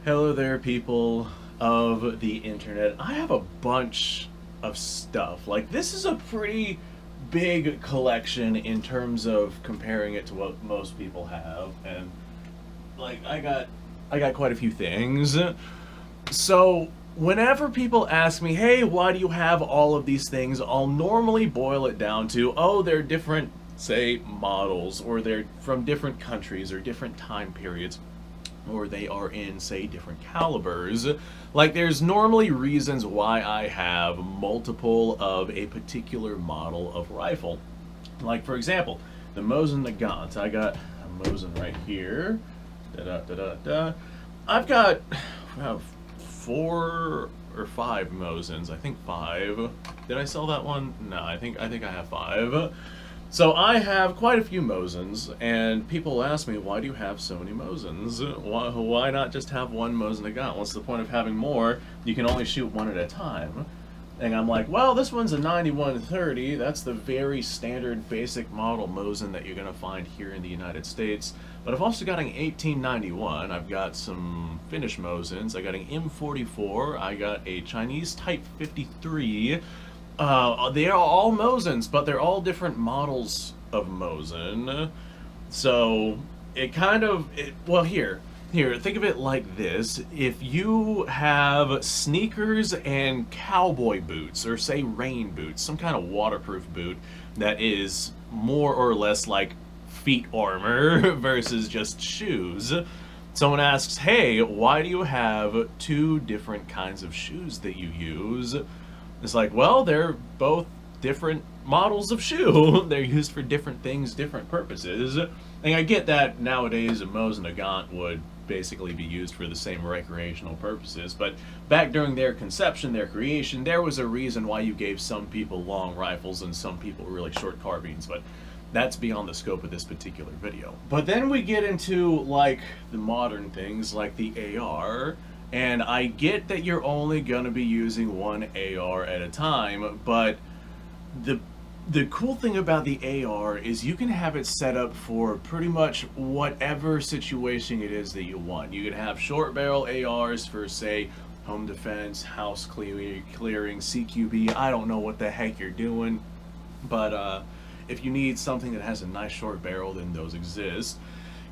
Hello there, people of the internet. I have a bunch of stuff. Like, this is a pretty big collection in terms of comparing it to what most people have, and like I got quite a few things. So, whenever people ask me, "Hey, why do you have all of these things?" I'll normally boil it down to, "Oh, they're different, say, models, or they're from different countries or different time periods." Or they are in, say, different calibers. Like, there's normally reasons why I have multiple of a particular model of rifle. Like, for example, the Mosin Nagant. I got a Mosin right here. Da da da da da. I've got four or five Mosins. I think five. Did I sell that one? No, I think I have five. So I have quite a few Mosins, and people ask me, why do you have so many Mosins? Why not just have one Mosin a gun? What's the point of having more? You can only shoot one at a time. And I'm like, well, this one's a 9130. That's the very standard basic model Mosin that you're going to find here in the United States. But I've also got an 1891. I've got some Finnish Mosins. I got an M44. I got a Chinese Type 53. They are all Mosins, but they're all different models of Mosin. So well, here, think of it like this. If you have sneakers and cowboy boots, or say rain boots, some kind of waterproof boot that is more or less like feet armor versus just shoes. Someone asks, hey, why do you have two different kinds of shoes that you use? It's like, well, they're both different models of shoe. They're used for different things, different purposes. And I get that nowadays a Mosin and a Gaunt would basically be used for the same recreational purposes, but back during their conception, their creation, there was a reason why you gave some people long rifles and some people really short carbines, but that's beyond the scope of this particular video. But then we get into, like, the modern things, like the AR. And I get that you're only going to be using one AR at a time, but the cool thing about the AR is you can have it set up for pretty much whatever situation it is that you want. You can have short barrel ARs for, say, home defense, house clearing, CQB. I don't know what the heck you're doing, but if you need something that has a nice short barrel, then those exist.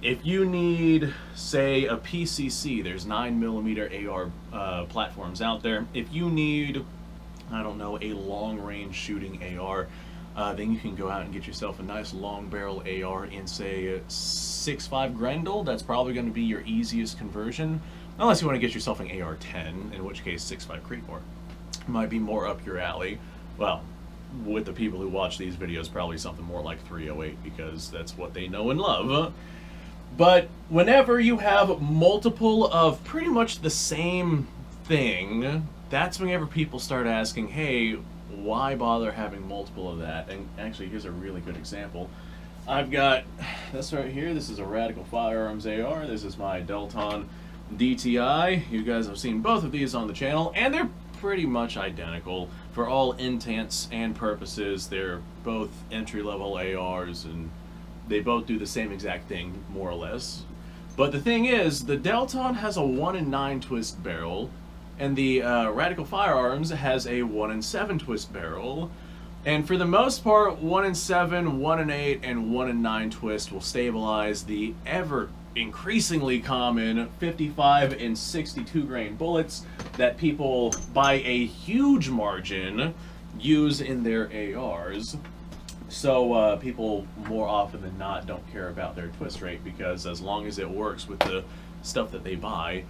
If you need, say, a PCC, there's 9mm AR platforms out there. If you need, I don't know, a long-range shooting AR, then you can go out and get yourself a nice long barrel AR in, say, 6.5 Grendel. That's probably going to be your easiest conversion, unless you want to get yourself an AR-10, in which case 6.5 Creedmoor might be more up your alley. Well, with the people who watch these videos, probably something more like 308, because that's what they know and love. But whenever you have multiple of pretty much the same thing, that's whenever people start asking, hey, why bother having multiple of that? And actually, here's a really good example. I've got this right here. This is a Radical Firearms AR. This is my Delton DTI. You guys have seen both of these on the channel, and they're pretty much identical for all intents and purposes. They're both entry-level ARs, and they both do the same exact thing, more or less. But the thing is, the Delton has a 1 in 9 twist barrel, and the Radical Firearms has a 1 in 7 twist barrel. And for the most part, 1 in 7, 1 in 8, and 1 in 9 twist will stabilize the ever increasingly common 55 and 62 grain bullets that people, by a huge margin, use in their ARs. So people more often than not don't care about their twist rate, because as long as it works with the stuff that they buy,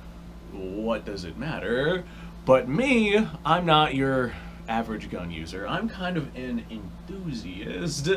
what does it matter? But me, I'm not your average gun user. I'm kind of an enthusiast.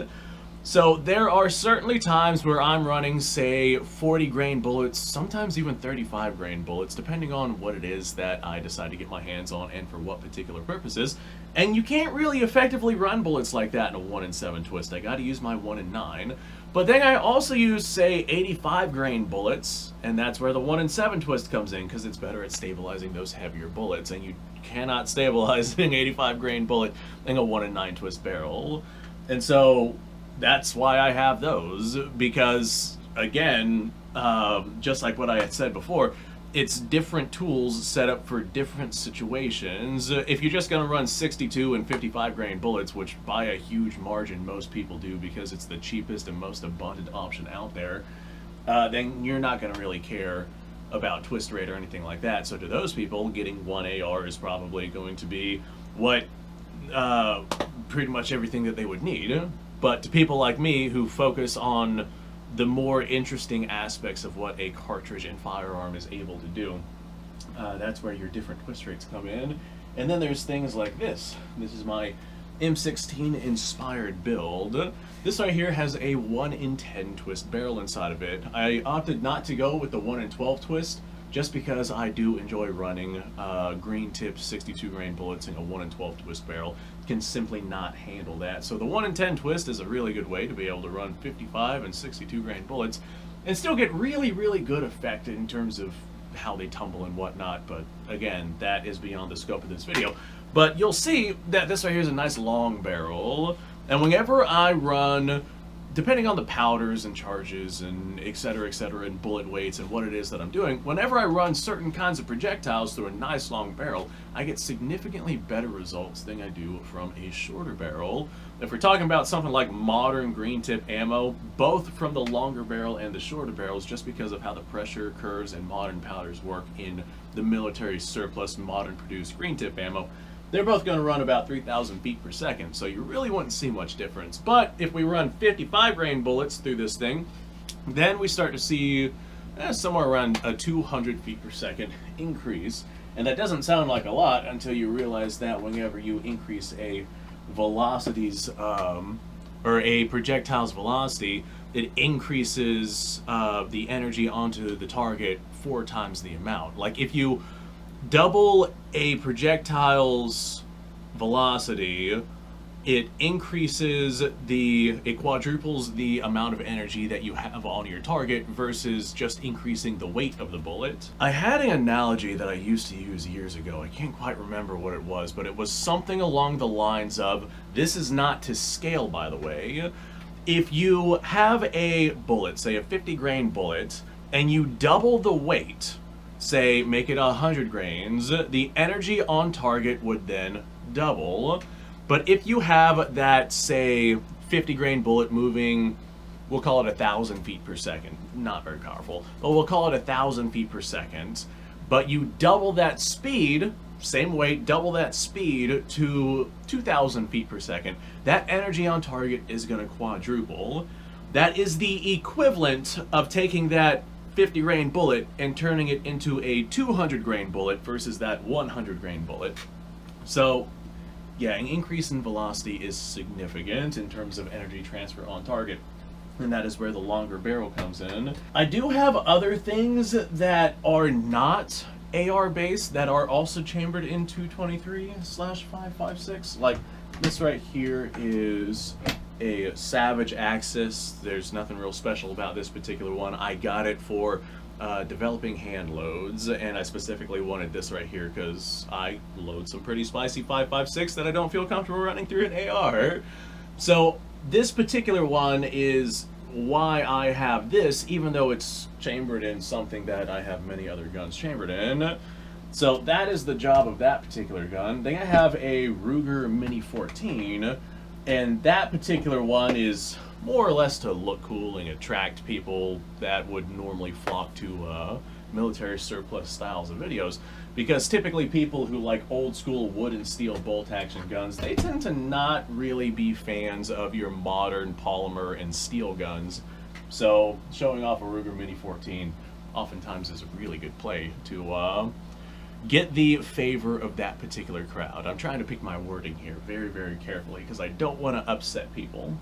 So there are certainly times where I'm running, say, 40 grain bullets, sometimes even 35 grain bullets, depending on what it is that I decide to get my hands on and for what particular purposes. And you can't really effectively run bullets like that in a 1 in 7 twist. I gotta use my 1 in 9. But then I also use, say, 85 grain bullets, and that's where the 1 in 7 twist comes in, because it's better at stabilizing those heavier bullets, and you cannot stabilize an 85 grain bullet in a 1 in 9 twist barrel. And so that's why I have those, because, again, just like what I had said before, it's different tools set up for different situations. If you're just going to run 62 and 55 grain bullets, which by a huge margin most people do because it's the cheapest and most abundant option out there, then you're not going to really care about twist rate or anything like that. So to those people, getting one AR is probably going to be what pretty much everything that they would need. But to people like me who focus on the more interesting aspects of what a cartridge and firearm is able to do, that's where your different twist rates come in. And then there's things like this. This is my M16 inspired build. This right here has a 1 in 10 twist barrel inside of it. I opted not to go with the 1 in 12 twist just because I do enjoy running green tipped 62 grain bullets in a 1 in 12 twist barrel. Can simply not handle that. So the 1 in 10 twist is a really good way to be able to run 55 and 62 grain bullets and still get really, really good effect in terms of how they tumble and whatnot. But again, that is beyond the scope of this video. But you'll see that this right here is a nice long barrel, and whenever I run, depending on the powders and charges and et cetera, and bullet weights and what it is that I'm doing, whenever I run certain kinds of projectiles through a nice long barrel, I get significantly better results than I do from a shorter barrel. If we're talking about something like modern green tip ammo, both from the longer barrel and the shorter barrels, just because of how the pressure curves and modern powders work in the military surplus modern produced green tip ammo, they're both going to run about 3,000 feet per second, so you really wouldn't see much difference. But if we run 55 grain bullets through this thing, then we start to see somewhere around a 200 feet per second increase. And that doesn't sound like a lot until you realize that whenever you increase a velocity's, or a projectile's velocity, it increases the energy onto the target 4 times the amount. Like if you double a projectile's velocity, it quadruples the amount of energy that you have on your target versus just increasing the weight of the bullet. I had an analogy that I used to use years ago. I can't quite remember what it was, but it was something along the lines of, this is not to scale, by the way. If you have a bullet, say a 50 grain bullet, and you double the weight, say make it 100 grains, the energy on target would then double. But if you have that, say, 50 grain bullet moving, we'll call it 1,000 feet per second, not very powerful, but we'll call it 1,000 feet per second, but you double that speed, same weight, double that speed to 2,000 feet per second, that energy on target is going to quadruple. That is the equivalent of taking that 50 grain bullet and turning it into a 200 grain bullet versus that 100 grain bullet. So yeah, an increase in velocity is significant in terms of energy transfer on target, and that is where the longer barrel comes in. I do have other things that are not AR based that are also chambered in 223/556. Like this right here is a Savage Axis. There's nothing real special about this particular one. I got it for developing hand loads, and I specifically wanted this right here because I load some pretty spicy 556 that I don't feel comfortable running through an AR. So this particular one is why I have this, even though it's chambered in something that I have many other guns chambered in. So that is the job of that particular gun. Then I have a Ruger Mini 14, and that particular one is more or less to look cool and attract people that would normally flock to military surplus styles of videos, because typically people who like old school wood and steel bolt action guns, they tend to not really be fans of your modern polymer and steel guns. So showing off a Ruger Mini 14 oftentimes is a really good play to get the favor of that particular crowd. I'm trying to pick my wording here very, very carefully because I don't want to upset people.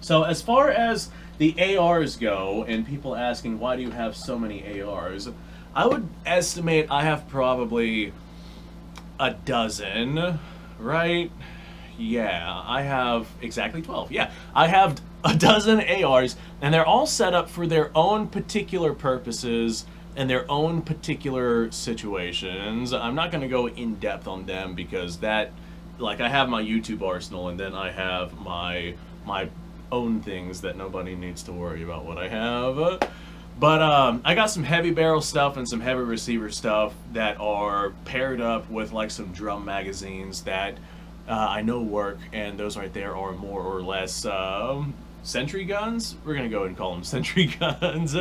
So as far as the ARs go, and people asking why do you have so many ARs, I would estimate I have probably a dozen, right? Yeah, I have exactly 12. Yeah, I have a dozen ARs, and they're all set up for their own particular purposes and their own particular situations. I'm not going to go in depth on them because that, like, I have my YouTube arsenal, and then I have my own things that nobody needs to worry about what I have. But I got some heavy barrel stuff and some heavy receiver stuff that are paired up with like some drum magazines that I know work, and those right there are more or less sentry guns. We're gonna go ahead and call them sentry guns,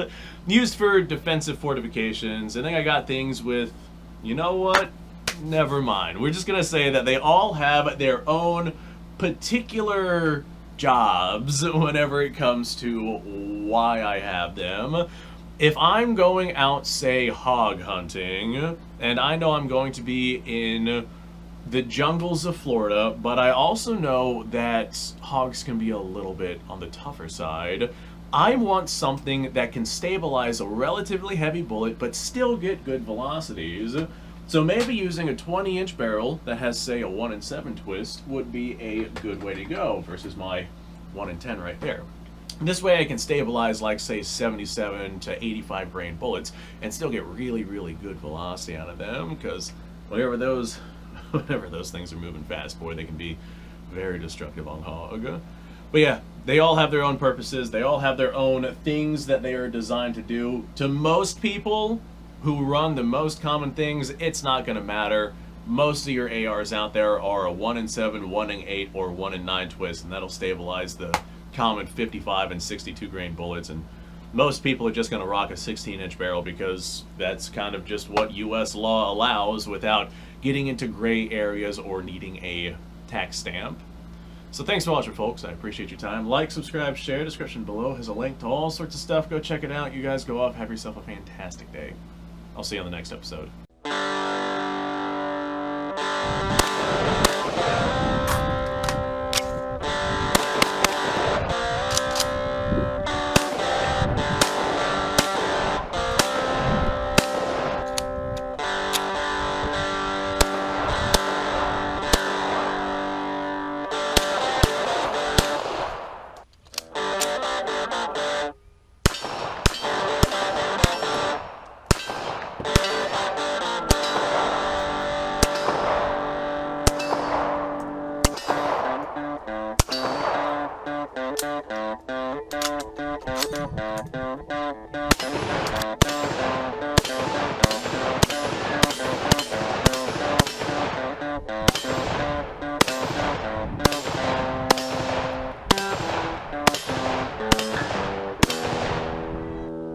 used for defensive fortifications. And then I got things with, you know what? Never mind. We're just gonna say that they all have their own particular jobs whenever it comes to why I have them. If I'm going out, say, hog hunting, and I know I'm going to be in the jungles of Florida, but I also know that hogs can be a little bit on the tougher side, I want something that can stabilize a relatively heavy bullet but still get good velocities. So maybe using a 20-inch barrel that has, say, a 1 in 7 twist would be a good way to go versus my 1 in 10 right there. This way I can stabilize, like, say, 77 to 85 grain bullets and still get really, really good velocity out of them, because whenever those things are moving fast, boy, they can be very destructive on hog. But yeah, they all have their own purposes. They all have their own things that they are designed to do. To most people who run the most common things, it's not going to matter. Most of your ARs out there are a 1 in 7, 1 in 8, or 1 in 9 twist, and that'll stabilize the common 55 and 62 grain bullets. And most people are just going to rock a 16-inch barrel because that's kind of just what US law allows without getting into gray areas or needing a tax stamp. So thanks for watching, folks. I appreciate your time. Like, subscribe, share. Description below has a link to all sorts of stuff. Go check it out. You guys go off. Have yourself a fantastic day. I'll see you on the next episode.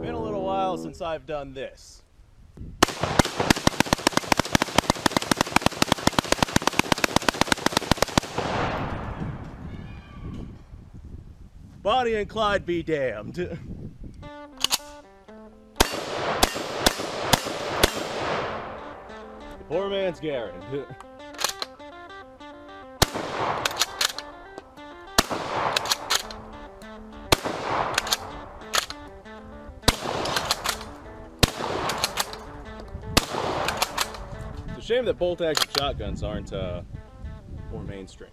Been a little while since I've done this. Bonnie and Clyde be damned. Poor man's Garrett. It's a shame that bolt-action shotguns aren't more mainstream.